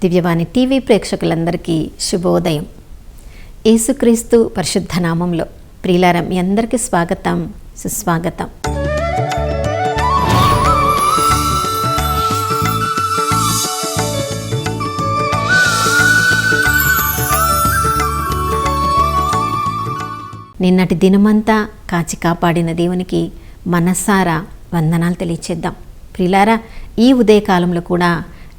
దివ్యవాణి TV ప్రేక్షకులందరికీ శుభోదయం. యేసుక్రీస్తు పరిశుద్ధ నామంలో ప్రియులారా, మీ అందరికీ స్వాగతం, సుస్వాగతం. నిన్నటి దినమంతా కాచి కాపాడిన దేవునికి మనసారా వందనాలు తెలియచేద్దాం. ప్రియులారా, ఈ ఉదయకాలంలో కూడా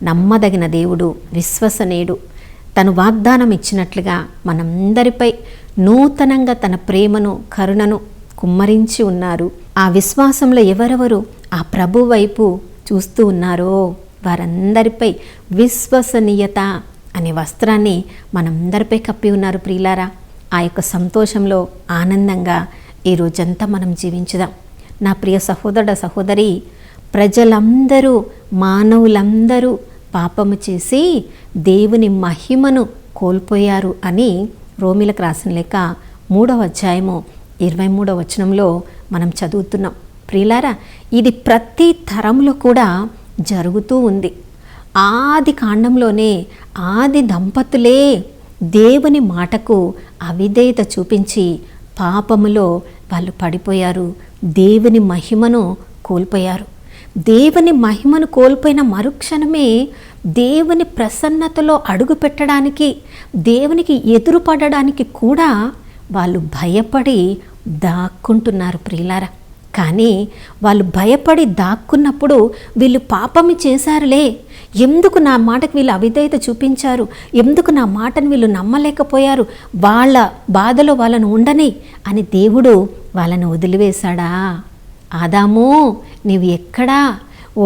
నమ్మదగిన దేవుడు, విశ్వసనీయుడు, తను వాగ్దానం ఇచ్చినట్లుగా మనందరిపై నూతనంగా తన ప్రేమను, కరుణను కుమ్మరించి ఉన్నారు. ఆ విశ్వాసంలో ఎవరెవరు ఆ ప్రభు వైపు చూస్తూ ఉన్నారో వారందరిపై విశ్వసనీయత అనే వస్త్రాన్ని మనందరిపై కప్పి ఉన్నారు. ప్రియులారా, ఆ యొక్క సంతోషంలో ఆనందంగా ఈ రోజంతా మనం జీవించుదాం. నా ప్రియ సహోదర సహోదరి, ప్రజలందరూ, మానవులందరూ పాపము చేసి దేవుని మహిమను కోల్పోయారు అని రోమిలకు రాసిన లేఖ 3వ అధ్యాయము 23వ వచనంలో మనం చదువుతున్నాం. ప్రియులారా, ఇది ప్రతి తరంలో కూడా జరుగుతూ ఉంది. ఆది కాండంలోనే ఆది దంపతులే దేవుని మాటకు అవిధేయత చూపించి పాపములో వాళ్ళు పడిపోయారు, దేవుని మహిమను కోల్పోయారు. దేవుని మహిమను కోల్పోయిన మరుక్షణమే దేవుని ప్రసన్నతలో అడుగు పెట్టడానికి, దేవునికి ఎదురుపడడానికి కూడా వాళ్ళు భయపడి దాక్కుంటున్నారు. ప్రియులారా, కానీ వాళ్ళు భయపడి దాక్కున్నప్పుడు వీళ్ళు పాపము చేశారులే, ఎందుకు నా మాటకు వీళ్ళు అవిధేయత చూపించారు, ఎందుకు నా మాటను వీళ్ళు నమ్మలేకపోయారు, వాళ్ళ బాధలో వాళ్ళను ఉండని అని దేవుడు వాళ్ళను వదిలివేశాడా? ఆదాము, నీవు ఎక్కడా,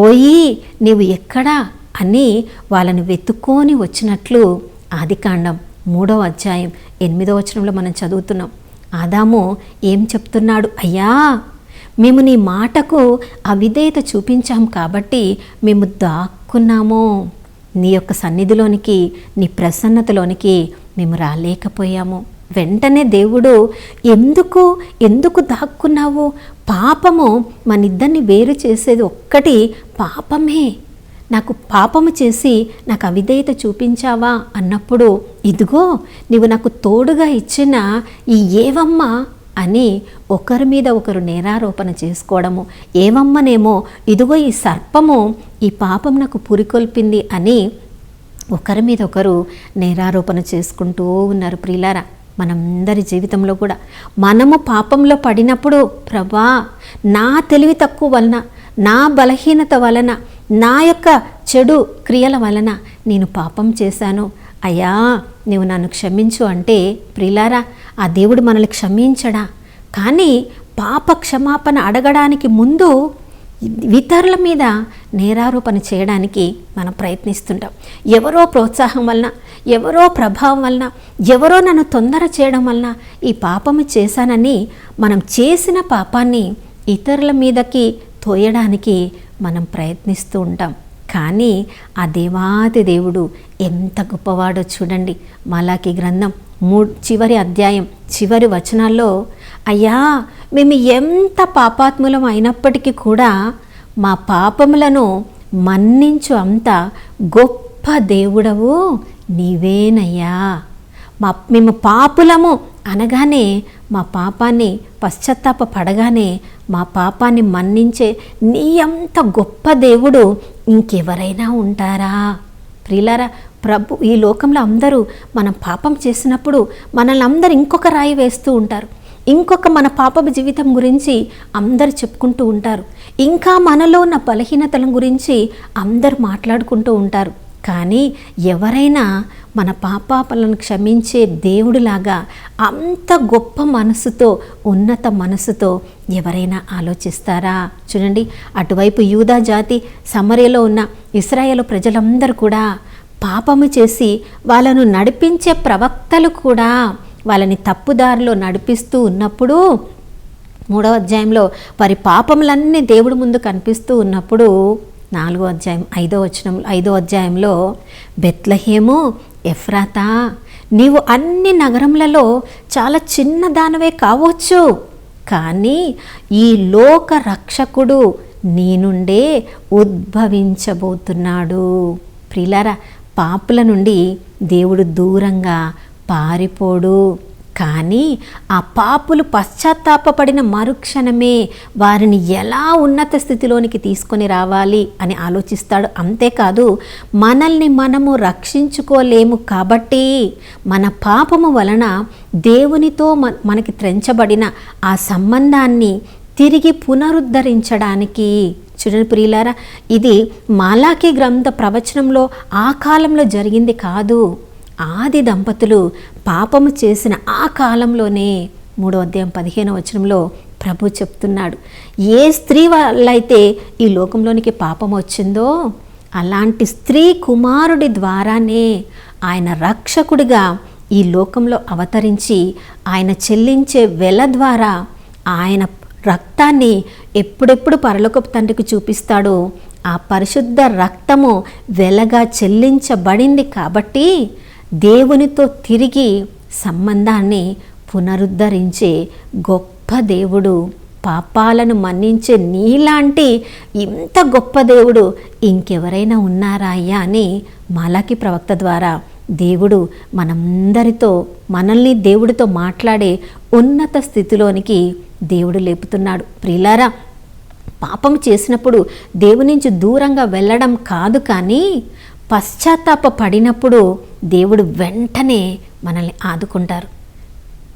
ఓయి నీవు ఎక్కడా అని వాళ్ళను వెతుక్కొని వచ్చినట్లు ఆదికాండం 3వ అధ్యాయం 8వ వచనంలో మనం చదువుతున్నాం. ఆదాము ఏం చెప్తున్నాడు? అయ్యా, మేము నీ మాటకు అవిధేయత చూపించాం కాబట్టి మేము దాక్కున్నాము, నీ యొక్క సన్నిధిలోనికి, నీ ప్రసన్నతలోనికి మేము రాలేకపోయాము. వెంటనే దేవుడు, ఎందుకు దాక్కున్నావు? పాపము మన ఇద్దరిని వేరు చేసేది ఒక్కటి పాపమే. నాకు పాపము చేసి నాకు అవిధేయత చూపించావా అన్నప్పుడు, ఇదిగో నీవు నాకు తోడుగా ఇచ్చిన ఈ ఏవమ్మ అని ఒకరి మీద ఒకరు నేరారోపణ చేసుకోవడము. ఏవమ్మనేమో ఇదిగో ఈ సర్పము ఈ పాపం నాకు పురికొల్పింది అని ఒకరి మీద ఒకరు నేరారోపణ చేసుకుంటూ ఉన్నారు. ప్రియులారా, మనందరి జీవితంలో కూడా మనము పాపంలో పడినప్పుడు, ప్రభా, నా తెలివి తక్కువ వలన, నా బలహీనత వలన, నా యొక్క చెడు క్రియల వలన నేను పాపం చేశాను, అయ్యా నీవు నన్ను క్షమించు అంటే, ప్రియులారా, ఆ దేవుడు మనల్ని క్షమించడా? కానీ పాప క్షమాపణ అడగడానికి ముందు ఇతరుల మీద నేరారోపణ చేయడానికి మనం ప్రయత్నిస్తుంటాం. ఎవరో ప్రోత్సాహం వలన, ఎవరో ప్రభావం వలన, ఎవరో నన్ను తొందర చేయడం వలన ఈ పాపము చేశానని మనం చేసిన పాపాన్ని ఇతరుల మీదకి తోయడానికి మనం ప్రయత్నిస్తూ ఉంటాం. కానీ ఆ దేవాది దేవుడు ఎంత గొప్పవాడో చూడండి. మలాకి గ్రంథం 3 చివరి అధ్యాయం చివరి వచనాల్లో, అయ్యా, మేము ఎంత పాపాత్ములం అయినప్పటికీ కూడా మా పాపములను మన్నించు అంత గొప్ప దేవుడవు నీవేనయ్యా. మేము పాపులము అనగానే, మా పాపాన్ని పశ్చాత్తాప పడగానే మా పాపాన్ని మన్నించే నీ అంత గొప్ప దేవుడు ఇంకెవరైనా ఉంటారా? ప్రియులారా, ప్రభు ఈ లోకంలో అందరూ మనం పాపం చేసినప్పుడు మనల్ని అందరూ ఇంకొక రాయి వేస్తూ ఉంటారు. ఇంకొక మన పాపపు జీవితం గురించి అందరు చెప్పుకుంటూ ఉంటారు. ఇంకా మనలో ఉన్న బలహీనతల గురించి అందరు మాట్లాడుకుంటూ ఉంటారు. కానీ ఎవరైనా మన పాపాలను క్షమించే దేవుడిలాగా అంత గొప్ప మనసుతో, ఉన్నత మనసుతో ఎవరైనా ఆలోచిస్తారా? చూడండి, అటువైపు యూదా జాతి, సమరయలో ఉన్న ఇశ్రాయేలు ప్రజలందరూ కూడా పాపము చేసి వాళ్ళను నడిపించే ప్రవక్తలు కూడా వాళ్ళని తప్పుదారిలో నడిపిస్తూ ఉన్నప్పుడు, 3వ అధ్యాయంలో వారి పాపములన్నీ దేవుడి ముందు కనిపిస్తూ ఉన్నప్పుడు, 4వ అధ్యాయం 5వ అధ్యాయంలో, బెత్లెహేము ఎఫ్రాతా, నీవు అన్ని నగరములలో చాలా చిన్న దానవే కావచ్చు, కానీ ఈ లోక రక్షకుడు నీ నుండే ఉద్భవించబోతున్నాడు. ప్రియులారా, పాపుల నుండి దేవుడు దూరంగా పారిపోడు. కానీ ఆ పాపులు పశ్చాత్తాపపడిన మరుక్షణమే వారిని ఎలా ఉన్నత స్థితిలోనికి తీసుకొని రావాలి అని ఆలోచిస్తాడు. అంతేకాదు, మనల్ని మనము రక్షించుకోలేము కాబట్టి మన పాపము వలన దేవునితో మనకి త్రెంచబడిన ఆ సంబంధాన్ని తిరిగి పునరుద్ధరించడానికి, చూడండి ప్రియులారా, ఇది మాలాకీ గ్రంథ ప్రవచనంలో ఆ కాలంలో జరిగింది కాదు. ఆది దంపతులు పాపము చేసిన ఆ కాలంలోనే 3వ అధ్యాయం 15వ వచనంలో ప్రభు చెప్తున్నాడు, ఏ స్త్రీ వల్లైతే ఈ లోకంలోనికి పాపం వచ్చిందో అలాంటి స్త్రీ కుమారుడి ద్వారానే ఆయన రక్షకుడిగా ఈ లోకంలో అవతరించి ఆయన చెల్లించే వెల ద్వారా ఆయన రక్తాన్ని ఎప్పుడెప్పుడు పరలోకపు తండ్రికి చూపిస్తాడో ఆ పరిశుద్ధ రక్తము వెలగా చెల్లించబడింది కాబట్టి దేవునితో తిరిగి సంబంధాన్ని పునరుద్ధరించే గొప్ప దేవుడు, పాపాలను మన్నించే నీలాంటి ఇంత గొప్ప దేవుడు ఇంకెవరైనా ఉన్నారా అయ్యా అని మాలాకీ ప్రవక్త ద్వారా దేవుడు మనందరితో, మనల్ని దేవుడితో మాట్లాడే ఉన్నత స్థితిలోనికి దేవుడు లేపుతున్నాడు. ప్రియులారా, పాపం చేసినప్పుడు దేవుని నుంచి దూరంగా వెళ్ళడం కాదు, కానీ పశ్చాత్తాప పడినప్పుడు దేవుడు వెంటనే మనల్ని ఆదుకుంటారు.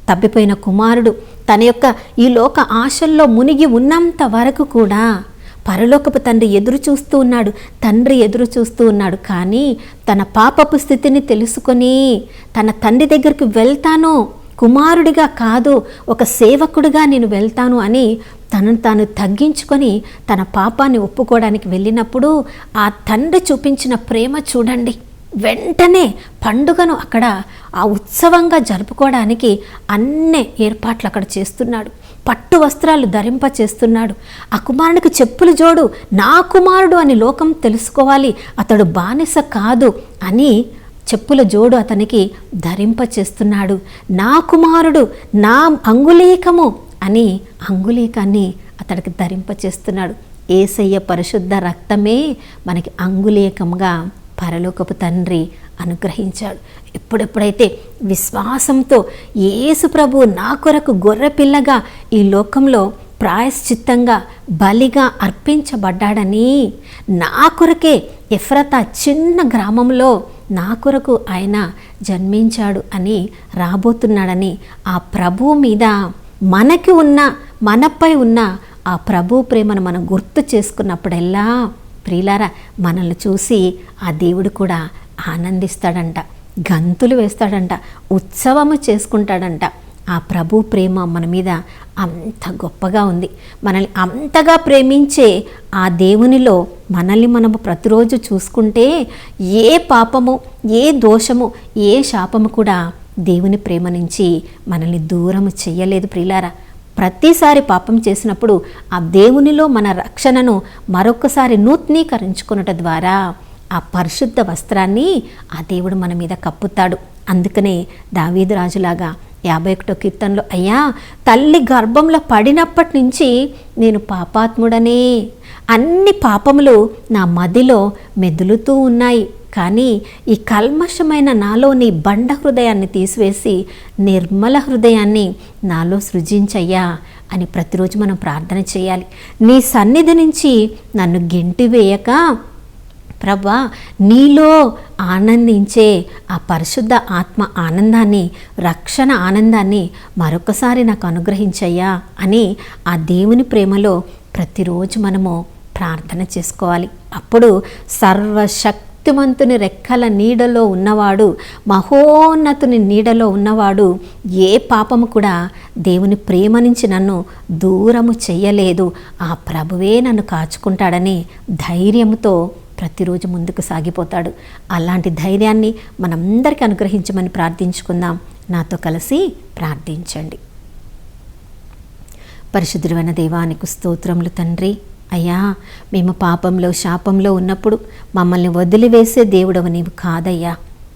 తప్పిపోయిన కుమారుడు తన యొక్క ఈ లోక ఆశల్లో మునిగి ఉన్నంత వరకు కూడా పరలోకపు తండ్రి ఎదురు చూస్తూ ఉన్నాడు. కానీ తన పాపపు స్థితిని తెలుసుకొని తన తండ్రి దగ్గరికి వెళ్తాను, కుమారుడిగా కాదు ఒక సేవకుడిగా నేను వెళ్తాను అని తనను తాను తగ్గించుకొని తన పాపాన్ని ఒప్పుకోవడానికి వెళ్ళినప్పుడు ఆ తండ్రి చూపించిన ప్రేమ చూడండి. వెంటనే పండుగను అక్కడ ఆ ఉత్సవంగా జరుపుకోవడానికి అన్ని ఏర్పాట్లు అక్కడ చేస్తున్నాడు. పట్టు వస్త్రాలు ధరింప చేస్తున్నాడు. ఆ కుమారునికి చెప్పులు జోడు, నా కుమారుడు అని లోకం తెలుసుకోవాలి, అతడు బానిస కాదు అని చెప్పుల జోడు అతనికి ధరింప చేస్తున్నాడు. నా కుమారుడు, నా అంగుళీకము అని అంగుళీకాన్ని అతడికి ధరింప చేస్తున్నాడు. యేసయ్య పరిశుద్ధ రక్తమే మనకి అంగుళీకంగా పరలోకపు తండ్రి అనుగ్రహించాడు. ఎప్పుడెప్పుడైతే విశ్వాసంతో యేసు ప్రభు నా కొరకు గొర్రెపిల్లగా ఈ లోకంలో ప్రాయశ్చిత్తంగా బలిగా అర్పించబడ్డాడని, నా కొరకే ఎఫ్రతా చిన్న గ్రామంలో నా కొరకు ఆయన జన్మించాడు అని, రాబోతున్నాడని ఆ ప్రభువు మీద మనపై ఉన్న ఆ ప్రభు ప్రేమను మనం గుర్తు చేసుకున్నప్పుడెల్లా ప్రియులారా, మనల్ని చూసి ఆ దేవుడు కూడా ఆనందిస్తాడంట, గంతులు వేస్తాడంట, ఉత్సవము చేసుకుంటాడంట. ఆ ప్రభు ప్రేమ మన మీద అంత గొప్పగా ఉంది. మనల్ని అంతగా ప్రేమించే ఆ దేవునిలో మనల్ని మనము ప్రతిరోజు చూసుకుంటే ఏ పాపము, ఏ దోషము, ఏ శాపము కూడా దేవుని ప్రేమ నుంచి మనల్ని దూరము చెయ్యలేదు ప్రియులారా. ప్రతిసారి పాపం చేసినప్పుడు ఆ దేవునిలో మన రక్షణను మరొకసారి నూతనీకరించుకున్నట ద్వారా ఆ పరిశుద్ధ వస్త్రాన్ని ఆ దేవుడు మన మీద కప్పుతాడు. అందుకనే దావీదు రాజులాగా 51వ కీర్తనలో, అయ్యా తల్లి గర్భంలో పడినప్పటి నుంచి నేను పాపాత్ముడనే, అన్ని పాపములు నా మదిలో మెదులుతూ ఉన్నాయి, కానీ ఈ కల్మషమైన నాలో నీ బండ హృదయాన్ని తీసివేసి నిర్మల హృదయాన్ని నాలో సృజించయ్యా అని ప్రతిరోజు మనం ప్రార్థన చేయాలి. నీ సన్నిధి నుంచి నన్ను గెంటివేయక ప్రభా, నీలో ఆనందించే ఆ పరిశుద్ధ ఆత్మ ఆనందాన్ని, రక్షణ ఆనందాన్ని మరొకసారి నాకు అనుగ్రహించయ్యా అని ఆ దేవుని ప్రేమలో ప్రతిరోజు మనము ప్రార్థన చేసుకోవాలి. అప్పుడు సర్వశక్తిమంతుని రెక్కల నీడలో ఉన్నవాడు, మహోన్నతుని నీడలో ఉన్నవాడు ఏ పాపము కూడా దేవుని ప్రేమ నుంచి నన్ను దూరము చెయ్యలేదు, ఆ ప్రభువే నన్ను కాచుకుంటాడని ధైర్యంతో ప్రతిరోజు ముందుకు సాగిపోతాడు. అలాంటి ధైర్యాన్ని మనందరికీ అనుగ్రహించమని ప్రార్థించుకుందాం. నాతో కలిసి ప్రార్థించండి. పరిశుద్ధుడైన దేవానికి స్తోత్రములు తండ్రి. అయ్యా, మేము పాపంలో శాపంలో ఉన్నప్పుడు మమ్మల్ని వదిలివేసే దేవుడవు నీవు కాదయ్యా.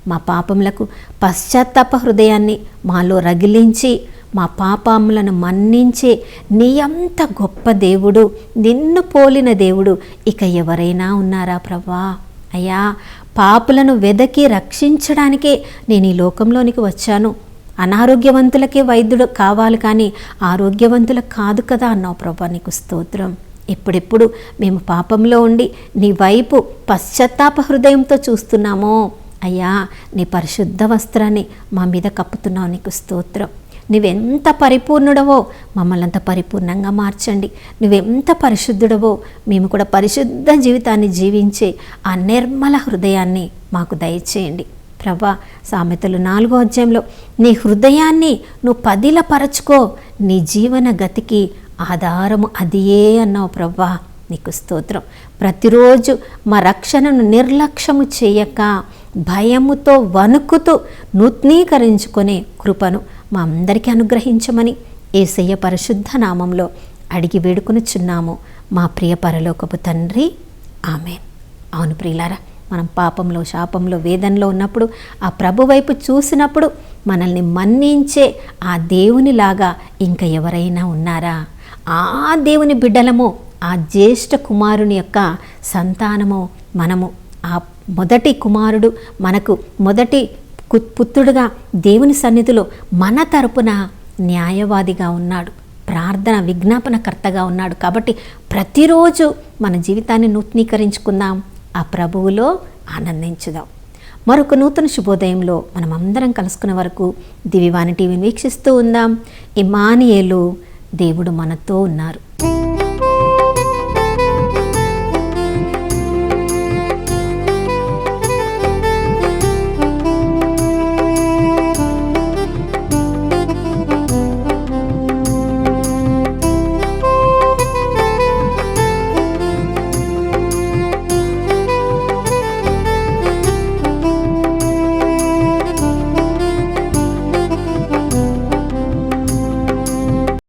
మా పాపములకు పశ్చాత్తాప హృదయాన్ని మాలో రగిలించి మా పాపములను మన్నించే నీ అంత గొప్ప దేవుడు, నిన్ను పోలిన దేవుడు ఇక ఎవరైనా ఉన్నారా ప్రభా? అయ్యా, పాపులను వెదకి రక్షించడానికే నేను ఈ లోకంలోనికి వచ్చాను. అనారోగ్యవంతులకే వైద్యుడు కావాలి కానీ ఆరోగ్యవంతులకు కాదు కదా అన్నావు ప్రభా, నీకు స్తోత్రం. ఎప్పుడెప్పుడు మేము పాపంలో ఉండి నీ వైపు పశ్చాత్తాప హృదయంతో చూస్తున్నామో అయ్యా, నీ పరిశుద్ధ వస్త్రాన్ని మా మీద కప్పుతున్నావు, నీకు స్తోత్రం. నువ్వెంత పరిపూర్ణుడవో మమ్మల్ని అంత పరిపూర్ణంగా మార్చండి. నువ్వెంత పరిశుద్ధుడవో మేము కూడా పరిశుద్ధ జీవితాన్ని జీవించే ఆ నిర్మల హృదయాన్ని మాకు దయచేయండి ప్రభా. సామెతలు 4వ అధ్యాయంలో నీ హృదయాన్ని నువ్వు పదిలపరచుకో, నీ జీవన గతికి ఆధారము అదియే అన్నావు ప్రభా, నీకు స్తోత్రం. ప్రతిరోజు మా రక్షణను నిర్లక్ష్యము చేయక భయముతో వణుకుతూ నూతనీకరించుకునే కృపను మా అందరికీ అనుగ్రహించమని యేసయ్య పరిశుద్ధ నామంలో అడిగి వేడుకొనుచున్నాము మా ప్రియ పరలోకపు తండ్రి, ఆమేన్. అవును ప్రియులారా, మనం పాపంలో, శాపంలో, వేదనలో ఉన్నప్పుడు ఆ ప్రభు వైపు చూసినప్పుడు మనల్ని మన్నించే ఆ దేవునిలాగా ఇంకా ఎవరైనా ఉన్నారా? ఆ దేవుని బిడ్డలము, ఆ జ్యేష్ఠ కుమారుని యొక్క సంతానము మనము. ఆ మొదటి కుమారుడు మనకు మొదటి పుత్రుడుగా దేవుని సన్నిధిలో మన తరపున న్యాయవాదిగా ఉన్నాడు, ప్రార్థన విజ్ఞాపనకర్తగా ఉన్నాడు. కాబట్టి ప్రతిరోజు మన జీవితాన్ని నూతనీకరించుకుందాం, ఆ ప్రభువులో ఆనందించుదాం. మరొక నూతన శుభోదయంలో మనం అందరం కలుసుకునే వరకు దివ్యవాణి టీవీని వీక్షిస్తూ ఉందాం. ఇమ్మానుయేలు, దేవుడు మనతో ఉన్నారు.